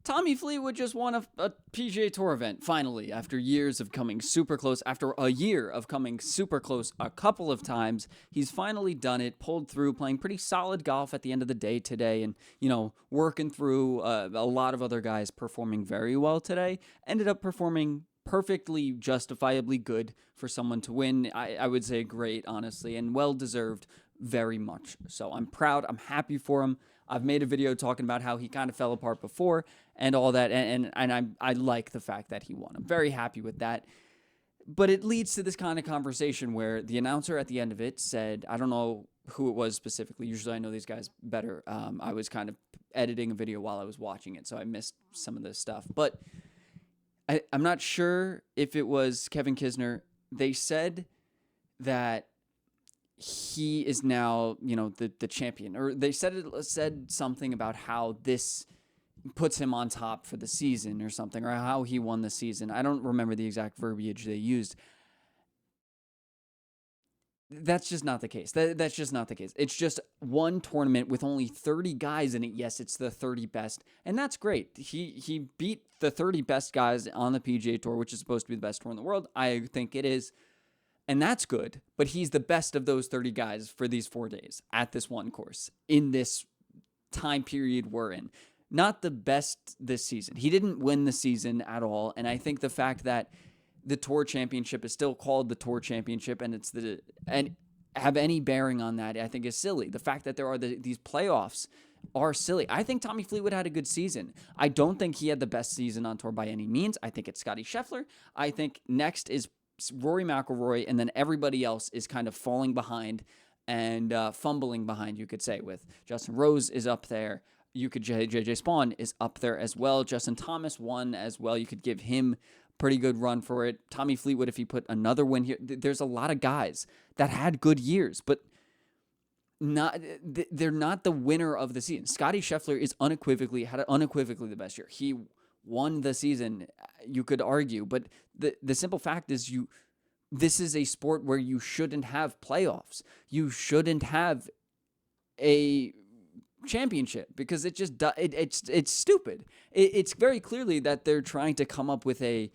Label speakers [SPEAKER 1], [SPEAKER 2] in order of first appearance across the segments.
[SPEAKER 1] Tommy Fleetwood just won a PGA Tour event, finally, after years of coming super close. After a year of coming super close a couple of times, he's finally done it, pulled through, playing pretty solid golf at the end of the day today, and, working through a lot of other guys performing very well today. Ended up performing perfectly justifiably good for someone to win. I would say great, honestly, and well-deserved very much. So I'm proud. I'm happy for him. I've made a video talking about how he kind of fell apart before and all that, and I like the fact that he won. I'm very happy with that. But it leads to this kind of conversation where the announcer at the end of it said, I don't know who it was specifically. Usually I know these guys better. I was kind of editing a video while I was watching it, so I missed some of this stuff. But I'm not sure if it was Kevin Kisner. They said that he is now, the champion, or they said something about how this puts him on top for the season or something, or how he won the season. I don't remember the exact verbiage they used. That's just not the case. That's just not the case. It's just one tournament with only 30 guys in it. Yes, it's the 30 best, and that's great. He beat the 30 best guys on the PGA Tour, which is supposed to be the best tour in the world. I think it is. And that's good, but he's the best of those 30 guys for these 4 days at this one course in this time period we're in. Not the best this season. He didn't win the season at all, and I think the fact that the Tour Championship is still called the Tour Championship and have any bearing on that, I think is silly. The fact that there are these playoffs are silly. I think Tommy Fleetwood had a good season. I don't think he had the best season on tour by any means. I think it's Scottie Scheffler. I think next is Rory McIlroy, and then everybody else is kind of falling behind and fumbling behind, you could say, with Justin Rose is up there. JJ Spawn is up there as well. Justin Thomas won as well. You could give him pretty good run for it. Tommy Fleetwood, if he put another win here, there's a lot of guys that had good years, but they're not the winner of the season. Scottie Scheffler had unequivocally the best year. He won the season, you could argue, but the simple fact is this is a sport where you shouldn't have playoffs. You shouldn't have a championship because it's stupid. It's very clearly that they're trying to come up with a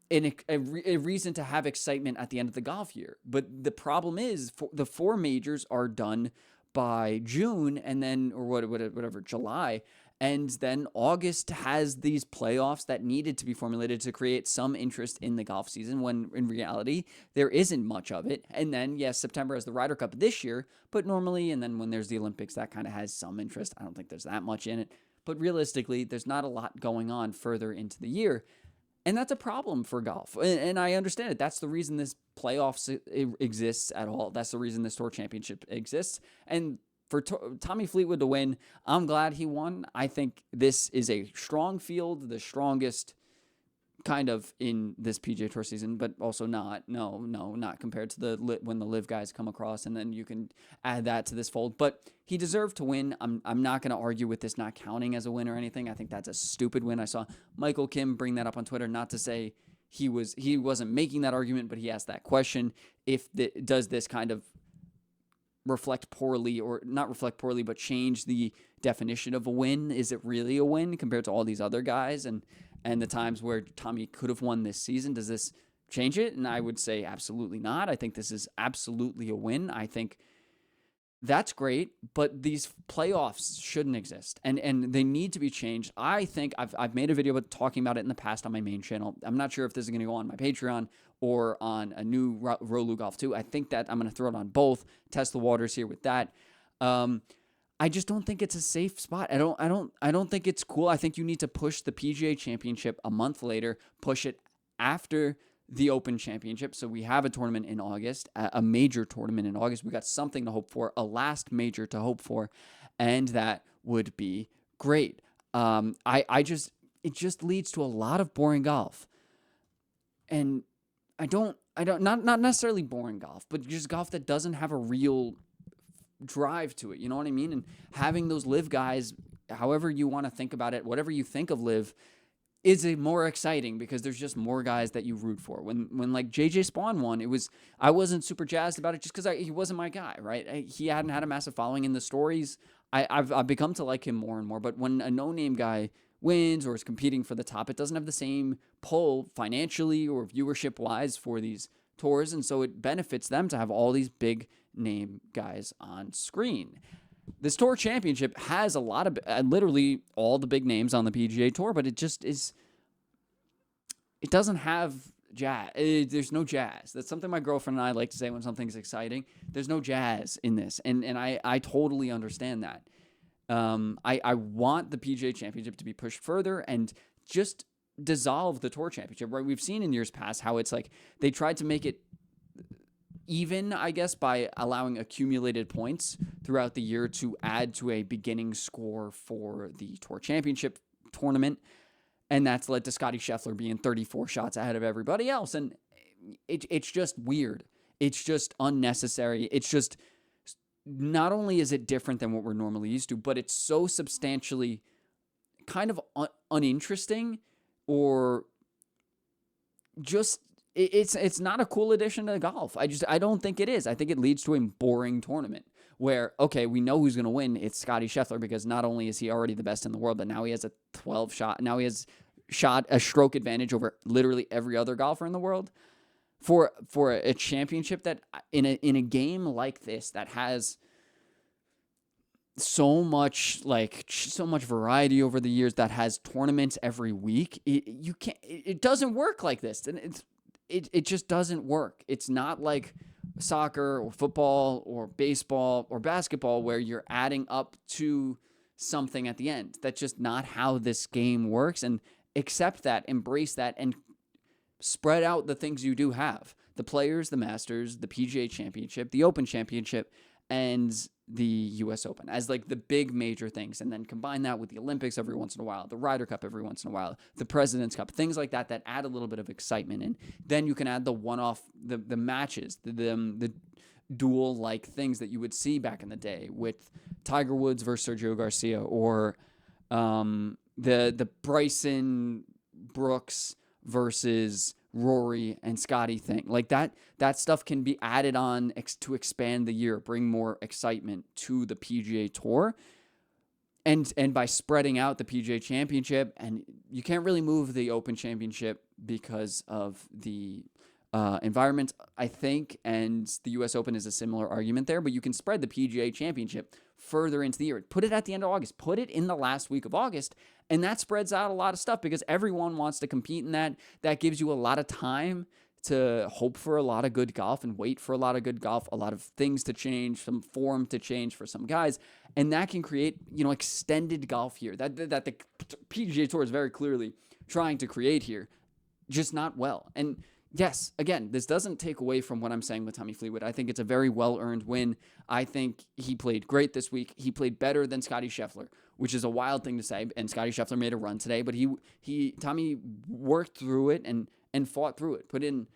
[SPEAKER 1] reason to have excitement at the end of the golf year. But the problem is the 4 majors are done by June, and then whatever July. And then August has these playoffs that needed to be formulated to create some interest in the golf season, when in reality, there isn't much of it. And then, yes, September has the Ryder Cup this year, but normally, and then when there's the Olympics, that kind of has some interest. I don't think there's that much in it. But realistically, there's not a lot going on further into the year. And that's a problem for golf. And I understand it. That's the reason this playoffs exists at all. That's the reason this Tour Championship exists. And for Tommy Fleetwood to win, I'm glad he won. I think this is a strong field, the strongest kind of in this PGA Tour season, but also not. No, not compared to when the live guys come across, and then you can add that to this fold. But he deserved to win. I'm not going to argue with this not counting as a win or anything. I think that's a stupid win. I saw Michael Kim bring that up on Twitter, not to say he wasn't making that argument, but he asked that question. Does this kind of reflect poorly, or not reflect poorly, but change the definition of a win? Is it really a win compared to all these other guys and the times where Tommy could have won this season? Does this change it? And I would say absolutely not. I think this is absolutely a win. I think that's great, but these playoffs shouldn't exist, and they need to be changed. I think I've made a video talking about it in the past on my main channel. I'm not sure if this is going to go on my Patreon or on a new Rolu Golf 2. I think that I'm going to throw it on both, test the waters here with that. I just don't think it's a safe spot. I don't think it's cool. I think you need to push the PGA Championship a month later, push it after the Open Championship. So we have a tournament in August, a major tournament in August. We got something to hope for, a last major to hope for, and that would be great. It just leads to a lot of boring golf. And not necessarily boring golf, but just golf that doesn't have a real drive to it. You know what I mean? And having those live guys, however you want to think about it, whatever you think of live, is it more exciting because there's just more guys that you root for. When like JJ Spawn won, I wasn't super jazzed about it just because he wasn't my guy, right? He hadn't had a massive following in the stories. I've become to like him more and more. But when a no-name guy wins or is competing for the top. It doesn't have the same pull financially or viewership wise for these tours. And so it benefits them to have all these big name guys on screen. This tour championship has a lot of literally all the big names on the PGA Tour, but it just is. It doesn't have jazz. There's no jazz. That's something my girlfriend and I like to say when something's exciting. There's no jazz in this, and I totally understand that. I want the PGA Championship to be pushed further and just dissolve the Tour Championship. Right? We've seen in years past how it's like they tried to make it even, I guess, by allowing accumulated points throughout the year to add to a beginning score for the Tour Championship tournament. And that's led to Scottie Scheffler being 34 shots ahead of everybody else. And it's just weird. It's just unnecessary. It's just, not only is it different than what we're normally used to, but it's so substantially kind of uninteresting, or just, it's not a cool addition to golf. I don't think it is. I think it leads to a boring tournament where, okay, we know who's going to win. It's Scottie Scheffler, because not only is he already the best in the world, but now he has a 12 shot. Now he has a stroke advantage over literally every other golfer in the world. For a championship that in a game like this that has so much variety over the years, that has tournaments every week, it doesn't work like this, and it just doesn't work. It's not like soccer or football or baseball or basketball where you're adding up to something at the end. That's just not how this game works. And accept that, embrace that, and spread out the things you do have. The Players, the Masters, the PGA Championship, the Open Championship, and the US Open as like the big major things. And then combine that with the Olympics every once in a while, the Ryder Cup every once in a while, the President's Cup, things like that add a little bit of excitement. And then you can add the one-off, the matches, the duel-like things that you would see back in the day with Tiger Woods versus Sergio Garcia, or the Bryson Brooks versus Rory and Scotty thing. Like that stuff can be added on to expand the year, bring more excitement to the PGA Tour. And by spreading out the PGA Championship, and you can't really move the Open Championship because of the environment, I think, and the US Open is a similar argument there, but you can spread the PGA Championship further into the year. Put it at the end of August. Put it in the last week of August, and that spreads out a lot of stuff because everyone wants to compete in that. That gives you a lot of time to hope for a lot of good golf and wait for a lot of good golf, a lot of things to change, some form to change for some guys, and that can create, extended golf here that the PGA Tour is very clearly trying to create here, just not well. And yes, again, this doesn't take away from what I'm saying with Tommy Fleetwood. I think it's a very well-earned win. I think he played great this week. He played better than Scottie Scheffler, which is a wild thing to say, and Scottie Scheffler made a run today, but Tommy worked through it and fought through it, put in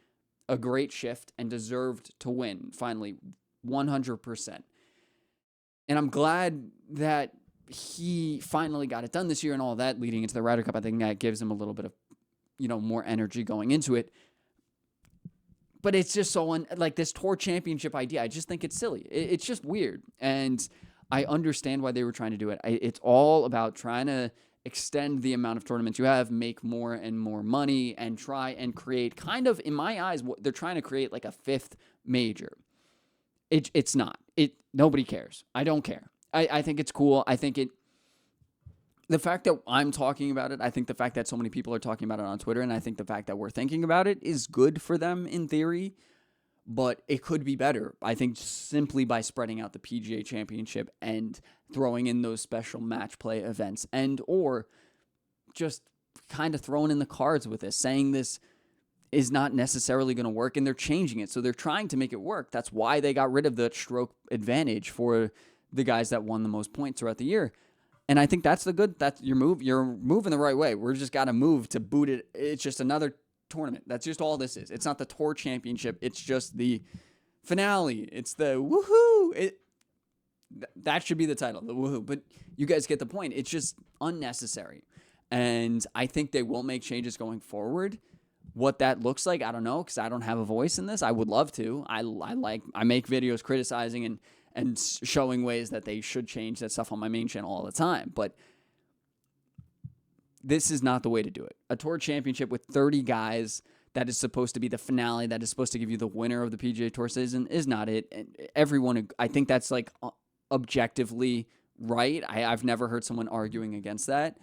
[SPEAKER 1] a great shift, and deserved to win, finally, 100%. And I'm glad that he finally got it done this year and all that leading into the Ryder Cup. I think that gives him a little bit of, more energy going into it. But it's just so like this tour championship idea, I just think it's silly. It's just weird. And I understand why they were trying to do it. It's all about trying to extend the amount of tournaments you have, make more and more money, and try and create kind of, in my eyes, they're trying to create like a fifth major. It's not. Nobody cares. I don't care. I think it's cool. I think the fact that I'm talking about it, I think the fact that so many people are talking about it on Twitter, and I think the fact that we're thinking about it is good for them in theory, but it could be better. I think simply by spreading out the PGA Championship and throwing in those special match play events, and or just kind of throwing in the cards with this, saying this is not necessarily going to work, and they're changing it. So they're trying to make it work. That's why they got rid of the stroke advantage for the guys that won the most points throughout the year. And I think that's your move. You're moving the right way. We're just got to move to boot it. It's just another tournament. That's just all this is. It's not the Tour Championship. It's just the finale. It's the woohoo. That should be the title, the woohoo. But you guys get the point. It's just unnecessary. And I think they will make changes going forward. What that looks like, I don't know, because I don't have a voice in this. I would love to. I make videos criticizing and showing ways that they should change that stuff on my main channel all the time. But this is not the way to do it. A tour championship with 30 guys that is supposed to be the finale, that is supposed to give you the winner of the PGA Tour season, is not it. And everyone, I think that's like objectively right. I've never heard someone arguing against that.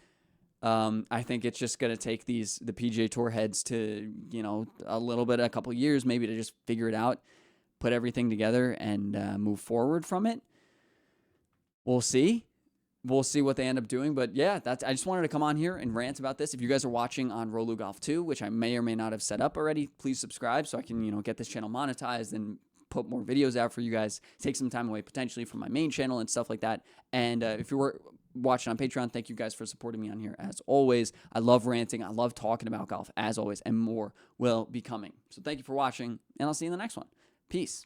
[SPEAKER 1] I think it's just going to take the PGA Tour heads to, a couple years maybe to just figure it out, put everything together, and move forward from it. We'll see. We'll see what they end up doing. But yeah, I just wanted to come on here and rant about this. If you guys are watching on Rolu Golf 2, which I may or may not have set up already, please subscribe so I can, get this channel monetized and put more videos out for you guys, take some time away potentially from my main channel and stuff like that. And if you were watching on Patreon, thank you guys for supporting me on here as always. I love ranting. I love talking about golf as always, and more will be coming. So thank you for watching, and I'll see you in the next one. Peace.